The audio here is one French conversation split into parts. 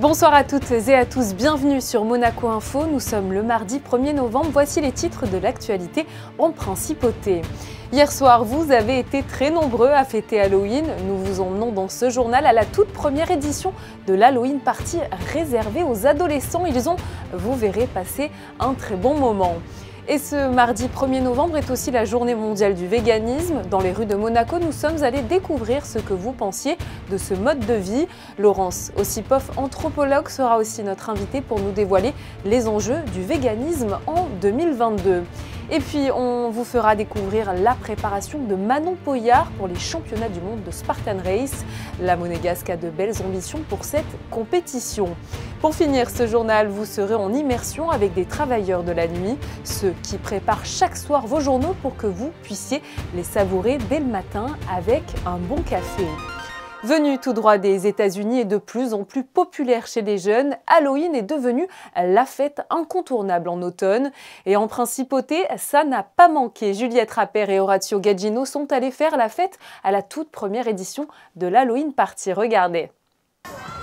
Bonsoir à toutes et à tous, bienvenue sur Monaco Info. Nous sommes le mardi 1er novembre, voici les titres de l'actualité en principauté. Hier soir, vous avez été très nombreux à fêter Halloween. Nous vous emmenons dans ce journal à la toute première édition de l'Halloween Party réservée aux adolescents. Ils ont, vous verrez, passé un très bon moment. Et ce mardi 1er novembre est aussi la journée mondiale du véganisme. Dans les rues de Monaco, nous sommes allés découvrir ce que vous pensiez de ce mode de vie. Laurence Ossipoff, anthropologue, sera aussi notre invitée pour nous dévoiler les enjeux du véganisme en 2022. Et puis, on vous fera découvrir la préparation de Manon Poyard pour les championnats du monde de Spartan Race. La Monégasque a de belles ambitions pour cette compétition. Pour finir ce journal, vous serez en immersion avec des travailleurs de la nuit, ceux qui préparent chaque soir vos journaux pour que vous puissiez les savourer dès le matin avec un bon café. Venu tout droit des États-Unis et de plus en plus populaire chez les jeunes, Halloween est devenu la fête incontournable en automne. Et en principauté, ça n'a pas manqué. Juliette Rapper et Orazio Gaggino sont allés faire la fête à la toute première édition de l'Halloween Party. Regardez.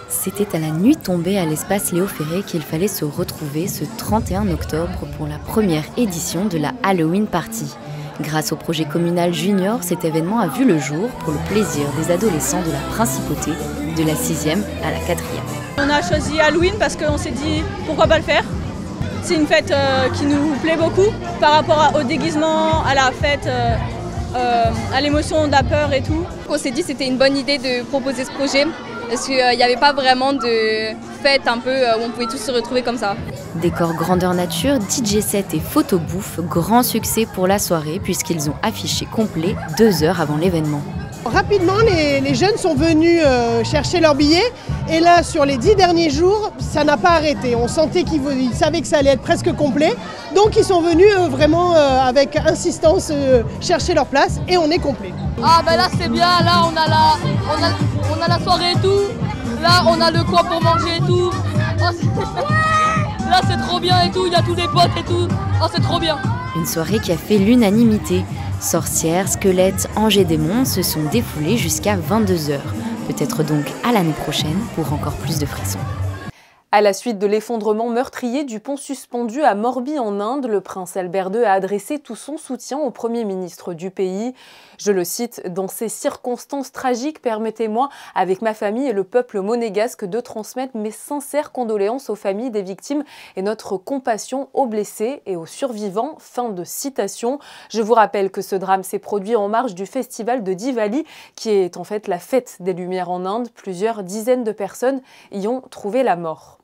C'était à la nuit tombée à l'espace Léo Ferré qu'il fallait se retrouver ce 31 octobre pour la première édition de la Halloween Party. Grâce au projet communal Junior, cet événement a vu le jour pour le plaisir des adolescents de la principauté, de la 6e à la 4e. On a choisi Halloween parce qu'on s'est dit pourquoi pas le faire. C'est une fête qui nous plaît beaucoup par rapport au déguisement, à la fête, à l'émotion de la peur et tout. On s'est dit que c'était une bonne idée de proposer ce projet parce qu'il n'y avait pas vraiment de fête un peu où on pouvait tous se retrouver comme ça. Décor grandeur nature, DJ set et photo bouffe, grand succès pour la soirée puisqu'ils ont affiché complet 2 heures avant l'événement. Rapidement, les jeunes sont venus chercher leurs billets et là, sur les 10 derniers jours, ça n'a pas arrêté. On sentait qu'ils savaient que ça allait être presque complet, donc ils sont venus vraiment avec insistance chercher leur place et on est complet. Ah ben là c'est bien, là on a la soirée et tout, là on a le coin pour manger et tout. Oh, là c'est trop bien et tout, il y a tous les potes et tout, oh c'est trop bien. Une soirée qui a fait l'unanimité. Sorcières, squelettes, anges et démons se sont défoulés jusqu'à 22 h. Peut-être donc à l'année prochaine pour encore plus de frissons. À la suite de l'effondrement meurtrier du pont suspendu à Morbi en Inde, le prince Albert II a adressé tout son soutien au Premier ministre du pays. Je le cite, « Dans ces circonstances tragiques, permettez-moi, avec ma famille et le peuple monégasque, de transmettre mes sincères condoléances aux familles des victimes et notre compassion aux blessés et aux survivants. » Fin de citation. Je vous rappelle que ce drame s'est produit en marge du festival de Diwali, qui est en fait la fête des Lumières en Inde. Plusieurs dizaines de personnes y ont trouvé la mort.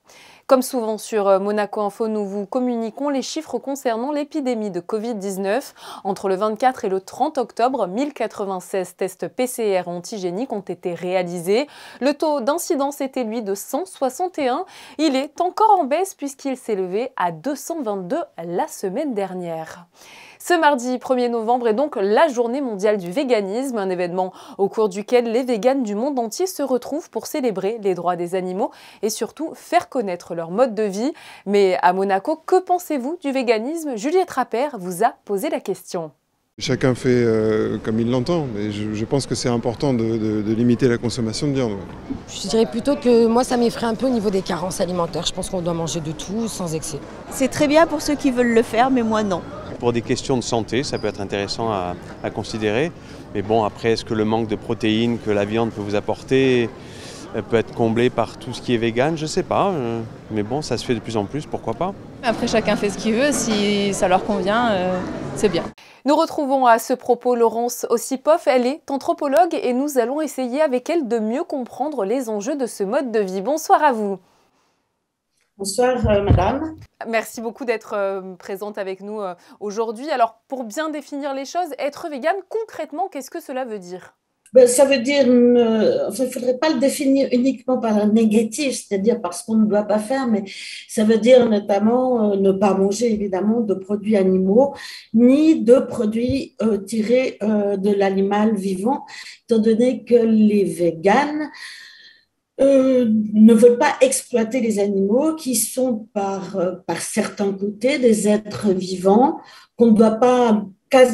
Comme souvent sur Monaco Info, nous vous communiquons les chiffres concernant l'épidémie de Covid-19. Entre le 24 et le 30 octobre, 1096 tests PCR antigéniques ont été réalisés. Le taux d'incidence était lui de 161. Il est encore en baisse puisqu'il s'est levé à 222 la semaine dernière. Ce mardi 1er novembre est donc la journée mondiale du véganisme, un événement au cours duquel les véganes du monde entier se retrouvent pour célébrer les droits des animaux et surtout faire connaître leur mode de vie. Mais à Monaco, que pensez-vous du véganisme? Juliette Rapper vous a posé la question. Chacun fait comme il l'entend, mais je pense que c'est important de limiter la consommation de viande. Je dirais plutôt que moi ça m'effraie un peu au niveau des carences alimentaires. Je pense qu'on doit manger de tout sans excès. C'est très bien pour ceux qui veulent le faire, mais moi non. Pour des questions de santé, ça peut être intéressant à considérer. Mais bon, après, est-ce que le manque de protéines que la viande peut vous apporter peut être comblé par tout ce qui est vegan? Je ne sais pas. Mais bon, ça se fait de plus en plus, pourquoi pas? Après chacun fait ce qu'il veut, si ça leur convient, c'est bien. Nous retrouvons à ce propos Laurence Ossipoff. Elle est anthropologue et nous allons essayer avec elle de mieux comprendre les enjeux de ce mode de vie. Bonsoir à vous. Bonsoir madame. Merci beaucoup d'être présente avec nous aujourd'hui. Alors pour bien définir les choses, être végane, concrètement, qu'est-ce que cela veut dire? Ça veut dire, il ne faudrait pas le définir uniquement par le négatif, c'est-à-dire par ce qu'on ne doit pas faire, mais ça veut dire notamment ne pas manger évidemment de produits animaux, ni de produits tirés de l'animal vivant, étant donné que les véganes ne veulent pas exploiter les animaux qui sont par certains côtés des êtres vivants qu'on ne doit pas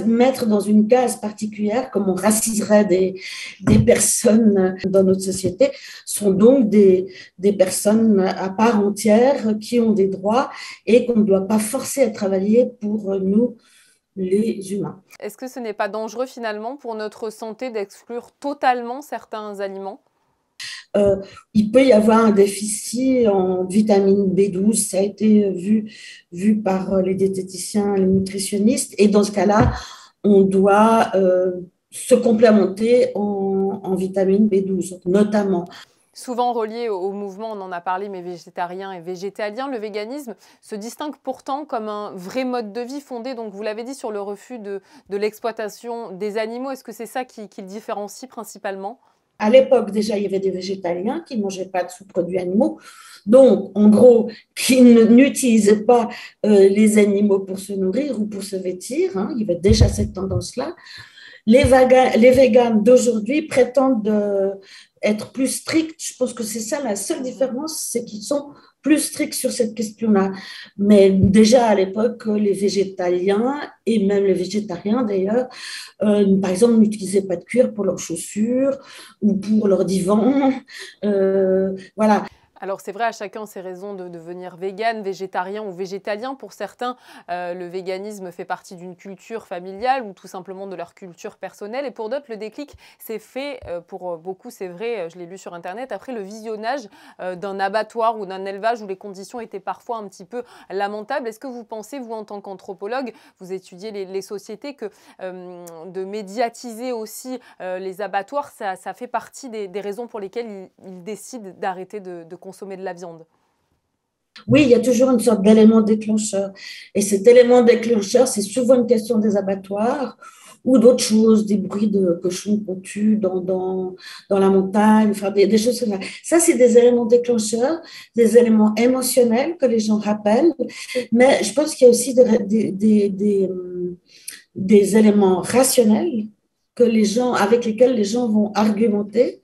mettre dans une case particulière, comme on raciserait des personnes dans notre société, sont donc des personnes à part entière qui ont des droits et qu'on ne doit pas forcer à travailler pour nous, les humains. Est-ce que ce n'est pas dangereux finalement pour notre santé d'exclure totalement certains aliments ? Il peut y avoir un déficit en vitamine B12, ça a été vu par les diététiciens, les nutritionnistes, et dans ce cas-là, on doit se complémenter en vitamine B12, notamment. Souvent relié au mouvement, on en a parlé, mais végétarien et végétalien, le véganisme se distingue pourtant comme un vrai mode de vie fondé, donc vous l'avez dit, sur le refus de l'exploitation des animaux. Est-ce que c'est ça qui le différencie principalement ? À l'époque, déjà, il y avait des végétaliens qui ne mangeaient pas de sous-produits animaux, donc, en gros, qui n'utilisaient pas les animaux pour se nourrir ou pour se vêtir. Hein. Il y avait déjà cette tendance-là. Les véganes d'aujourd'hui prétendent être plus stricts. Je pense que c'est ça la seule différence, c'est qu'ils sont plus stricts sur cette question-là. Mais déjà à l'époque, les végétaliens et même les végétariens d'ailleurs, par exemple, n'utilisaient pas de cuir pour leurs chaussures ou pour leurs divans. Voilà. Alors c'est vrai, à chacun ses raisons de devenir végane, végétarien ou végétalien. Pour certains, le véganisme fait partie d'une culture familiale ou tout simplement de leur culture personnelle. Et pour d'autres, le déclic s'est fait, pour beaucoup c'est vrai, je l'ai lu sur Internet, après le visionnage d'un abattoir ou d'un élevage où les conditions étaient parfois un petit peu lamentables. Est-ce que vous pensez, vous en tant qu'anthropologue, vous étudiez les sociétés, que de médiatiser aussi les abattoirs, ça fait partie des raisons pour lesquelles ils décident d'arrêter de consommer de la viande? Oui, il y a toujours une sorte d'élément déclencheur. Et cet élément déclencheur, c'est souvent une question des abattoirs ou d'autres choses, des bruits de cochons qu'on tue dans la montagne, enfin des choses comme ça. Ça, c'est des éléments déclencheurs, des éléments émotionnels que les gens rappellent. Mais je pense qu'il y a aussi des éléments rationnels avec lesquels les gens vont argumenter.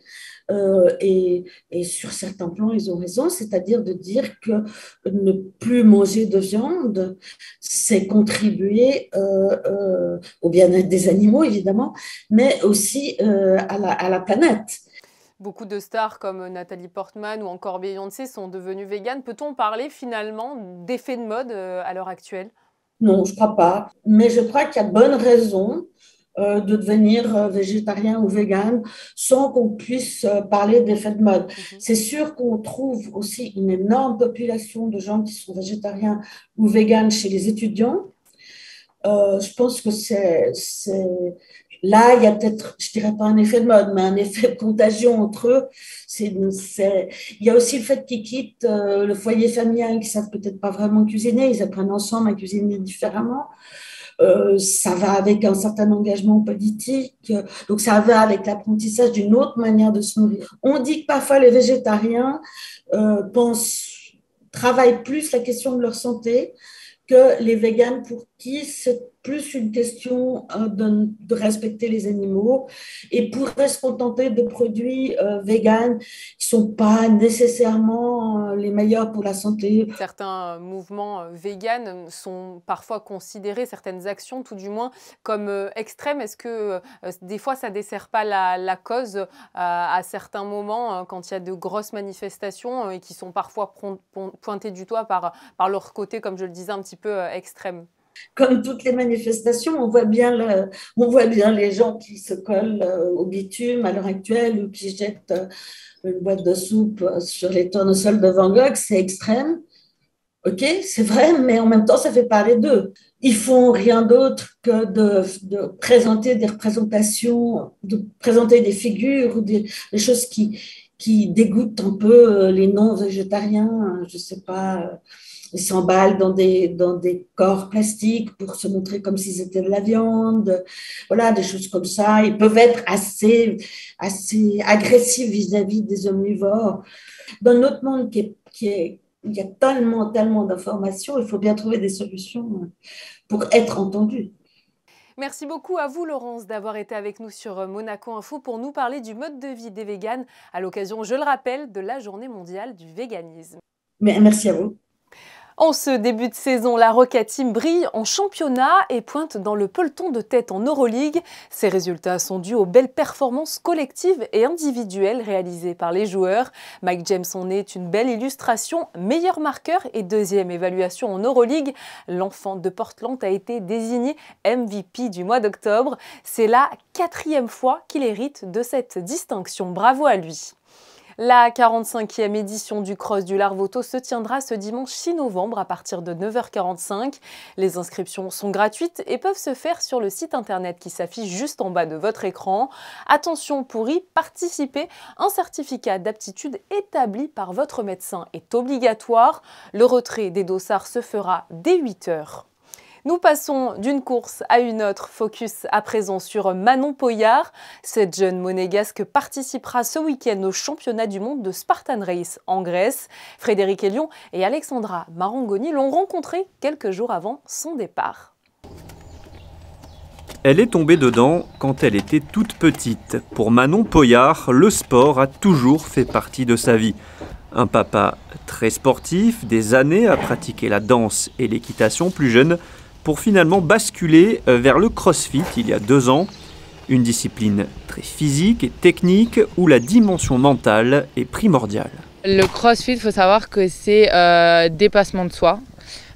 Et sur certains plans, ils ont raison, c'est-à-dire de dire que ne plus manger de viande, c'est contribuer au bien-être des animaux, évidemment, mais aussi à la planète. Beaucoup de stars comme Nathalie Portman ou encore Beyoncé sont devenues véganes. Peut-on parler finalement d'effet de mode à l'heure actuelle? Non, je ne crois pas, mais je crois qu'il y a de bonnes raisons de devenir végétarien ou végane sans qu'on puisse parler d'effet de mode. C'est sûr qu'on trouve aussi une énorme population de gens qui sont végétariens ou véganes chez les étudiants. Je pense que là, il y a peut-être, je dirais pas un effet de mode, mais un effet de contagion entre eux. Il y a aussi le fait qu'ils quittent le foyer familial, qu'ils savent peut-être pas vraiment cuisiner, ils apprennent ensemble à cuisiner différemment. Ça va avec un certain engagement politique, donc ça va avec l'apprentissage d'une autre manière de se nourrir. On dit que parfois les végétariens travaillent plus la question de leur santé que les véganes pour qui c'est plus une question de respecter les animaux et pourraient se contenter de produits véganes qui ne sont pas nécessairement les meilleurs pour la santé. Certains mouvements véganes sont parfois considérés, certaines actions tout du moins, comme extrêmes. Est-ce que des fois ça ne dessert pas la cause à certains moments quand il y a de grosses manifestations et qui sont parfois pointées du doigt par leur côté, comme je le disais, un petit peu extrême? Comme toutes les manifestations, on voit bien les gens qui se collent au bitume à l'heure actuelle ou qui jettent une boîte de soupe sur les tournesols de Van Gogh, c'est extrême. Ok, c'est vrai, mais en même temps, ça fait parler d'eux. Ils font rien d'autre que de présenter des représentations, de présenter des figures ou des choses qui dégoûtent un peu les non-végétariens, je sais pas. Ils s'emballent dans des corps plastiques pour se montrer comme s'ils étaient de la viande. Voilà, des choses comme ça. Ils peuvent être assez agressifs vis-à-vis des omnivores. Dans notre monde il y a tellement d'informations, il faut bien trouver des solutions pour être entendu. Merci beaucoup à vous, Laurence, d'avoir été avec nous sur Monaco Info pour nous parler du mode de vie des véganes à l'occasion, je le rappelle, de la Journée mondiale du véganisme. Merci à vous. En ce début de saison, la Roca Team brille en championnat et pointe dans le peloton de tête en Euroleague. Ces résultats sont dus aux belles performances collectives et individuelles réalisées par les joueurs. Mike James en est une belle illustration, meilleur marqueur et deuxième évaluation en Euroleague. L'enfant de Portland a été désigné MVP du mois d'octobre. C'est la 4e fois qu'il hérite de cette distinction. Bravo à lui. La 45e édition du Cross du Larvoto se tiendra ce dimanche 6 novembre à partir de 9h45. Les inscriptions sont gratuites et peuvent se faire sur le site internet qui s'affiche juste en bas de votre écran. Attention, pour y participer, un certificat d'aptitude établi par votre médecin est obligatoire. Le retrait des dossards se fera dès 8h. Nous passons d'une course à une autre, focus à présent sur Manon Poyart. Cette jeune monégasque participera ce week-end au championnat du monde de Spartan Race en Grèce. Frédéric Elion et Alexandra Marangoni l'ont rencontrée quelques jours avant son départ. Elle est tombée dedans quand elle était toute petite. Pour Manon Poyart, le sport a toujours fait partie de sa vie. Un papa très sportif, des années à pratiquer la danse et l'équitation plus jeune, pour finalement basculer vers le crossfit il y a 2 ans. Une discipline très physique et technique où la dimension mentale est primordiale. Le crossfit, il faut savoir que c'est dépassement de soi.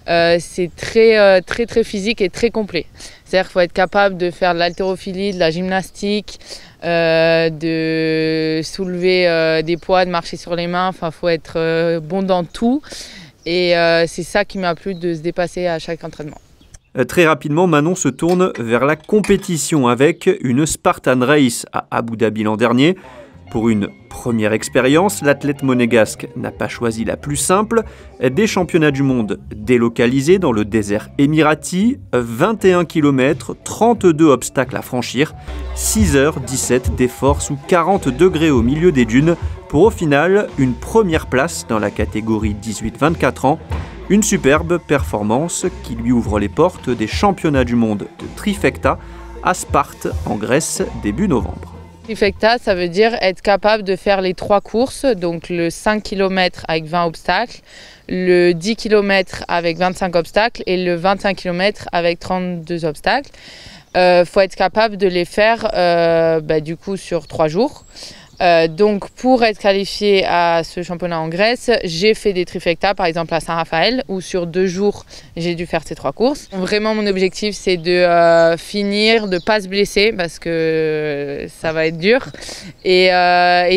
C'est très physique et très complet. C'est-à-dire qu'il faut être capable de faire de l'haltérophilie, de la gymnastique, de soulever des poids, de marcher sur les mains. Enfin, il faut être bon dans tout. Et c'est ça qui m'a plu, de se dépasser à chaque entraînement. Très rapidement, Manon se tourne vers la compétition avec une Spartan Race à Abu Dhabi l'an dernier. Pour une première expérience, l'athlète monégasque n'a pas choisi la plus simple. Des championnats du monde délocalisés dans le désert émirati, 21 km, 32 obstacles à franchir, 6h17 d'efforts sous 40 degrés au milieu des dunes, pour au final une première place dans la catégorie 18-24 ans. Une superbe performance qui lui ouvre les portes des championnats du monde de trifecta à Sparte en Grèce début novembre. Trifecta, ça veut dire être capable de faire les 3 courses, donc le 5 km avec 20 obstacles, le 10 km avec 25 obstacles et le 21 km avec 32 obstacles. Faut être capable de les faire du coup sur 3 jours. Donc pour être qualifié à ce championnat en Grèce, j'ai fait des trifecta par exemple à Saint-Raphaël où sur 2 jours j'ai dû faire ces 3 courses. Vraiment mon objectif c'est de finir, de ne pas se blesser parce que ça va être dur. Et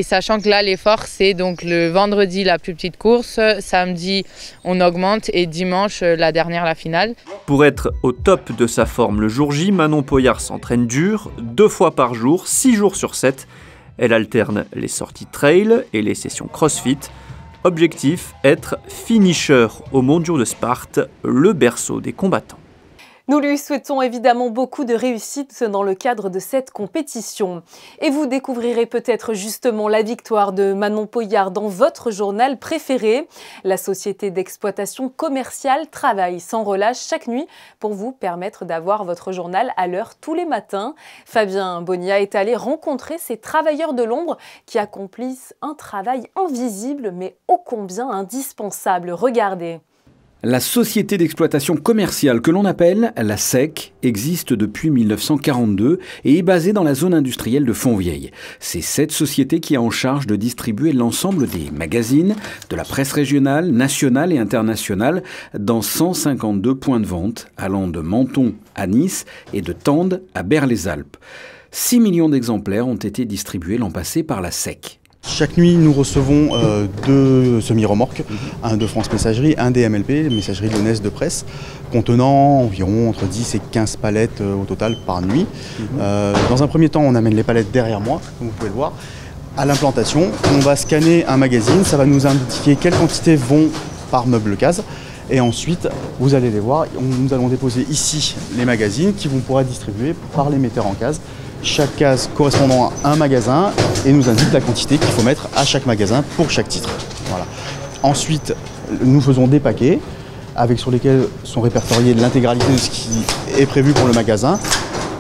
sachant que là l'effort c'est donc le vendredi la plus petite course, samedi on augmente et dimanche la dernière, la finale. Pour être au top de sa forme le jour J, Manon Poyart s'entraîne dur, 2 fois par jour, 6 jours sur 7. Elle alterne les sorties trail et les sessions crossfit. Objectif, être finisher au Mondiaux de Sparte, le berceau des combattants. Nous lui souhaitons évidemment beaucoup de réussite dans le cadre de cette compétition. Et vous découvrirez peut-être justement la victoire de Manon Poyart dans votre journal préféré. La société d'exploitation commerciale travaille sans relâche chaque nuit pour vous permettre d'avoir votre journal à l'heure tous les matins. Fabien Bonia est allé rencontrer ces travailleurs de l'ombre qui accomplissent un travail invisible mais ô combien indispensable. Regardez. La société d'exploitation commerciale que l'on appelle la SEC existe depuis 1942 et est basée dans la zone industrielle de Fontvieille. C'est cette société qui est en charge de distribuer l'ensemble des magazines, de la presse régionale, nationale et internationale dans 152 points de vente allant de Menton à Nice et de Tende à Berre-les-Alpes. 6 millions d'exemplaires ont été distribués l'an passé par la SEC. Chaque nuit, nous recevons 2 semi-remorques, un de France Messagerie, un DMLP, Messagerie Lyonnaise de Presse, contenant environ entre 10 et 15 palettes au total par nuit. Dans un premier temps, on amène les palettes derrière moi, comme vous pouvez le voir. À l'implantation, on va scanner un magazine, ça va nous indiquer quelles quantités vont par meuble case. Et ensuite, vous allez les voir, nous allons déposer ici les magazines qui vont pouvoir être distribués par les metteurs en case. Chaque case correspondant à un magasin et nous indique la quantité qu'il faut mettre à chaque magasin pour chaque titre. Voilà. Ensuite, nous faisons des paquets sur lesquels sont répertoriés l'intégralité de ce qui est prévu pour le magasin.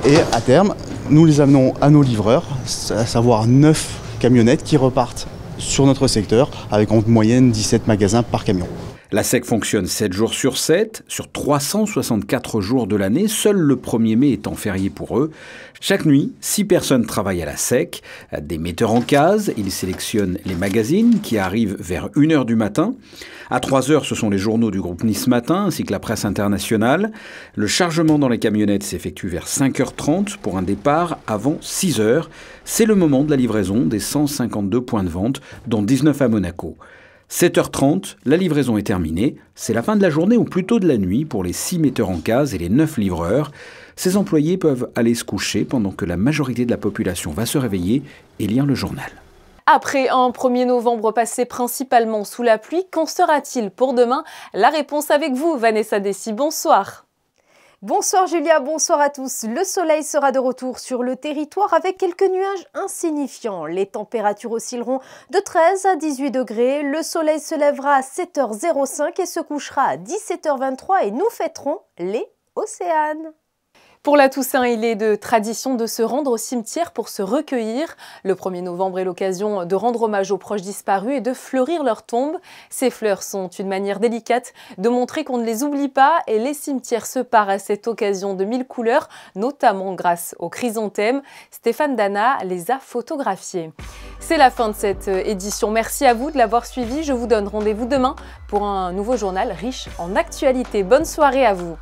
Et à terme, nous les amenons à nos livreurs, à savoir 9 camionnettes qui repartent sur notre secteur avec en moyenne 17 magasins par camion. La SEC fonctionne 7 jours sur 7, sur 364 jours de l'année, seul le 1er mai étant férié pour eux. Chaque nuit, 6 personnes travaillent à la SEC, des metteurs en case, ils sélectionnent les magazines qui arrivent vers 1h du matin. À 3h, ce sont les journaux du groupe Nice Matin ainsi que la presse internationale. Le chargement dans les camionnettes s'effectue vers 5h30 pour un départ avant 6h. C'est le moment de la livraison des 152 points de vente, dont 19 à Monaco. 7h30, la livraison est terminée. C'est la fin de la journée ou plutôt de la nuit pour les 6 metteurs en case et les 9 livreurs. Ces employés peuvent aller se coucher pendant que la majorité de la population va se réveiller et lire le journal. Après un 1er novembre passé principalement sous la pluie, qu'en sera-t-il pour demain? La réponse avec vous, Vanessa Dessy, bonsoir. Bonsoir Julia, bonsoir à tous. Le soleil sera de retour sur le territoire avec quelques nuages insignifiants. Les températures oscilleront de 13 à 18 degrés. Le soleil se lèvera à 7h05 et se couchera à 17h23 et nous fêterons les Océanes. Pour la Toussaint, il est de tradition de se rendre au cimetière pour se recueillir. Le 1er novembre est l'occasion de rendre hommage aux proches disparus et de fleurir leurs tombes. Ces fleurs sont une manière délicate de montrer qu'on ne les oublie pas et les cimetières se parent à cette occasion de 1000 couleurs, notamment grâce aux chrysanthèmes. Stéphane Dana les a photographiés. C'est la fin de cette édition. Merci à vous de l'avoir suivi. Je vous donne rendez-vous demain pour un nouveau journal riche en actualité. Bonne soirée à vous.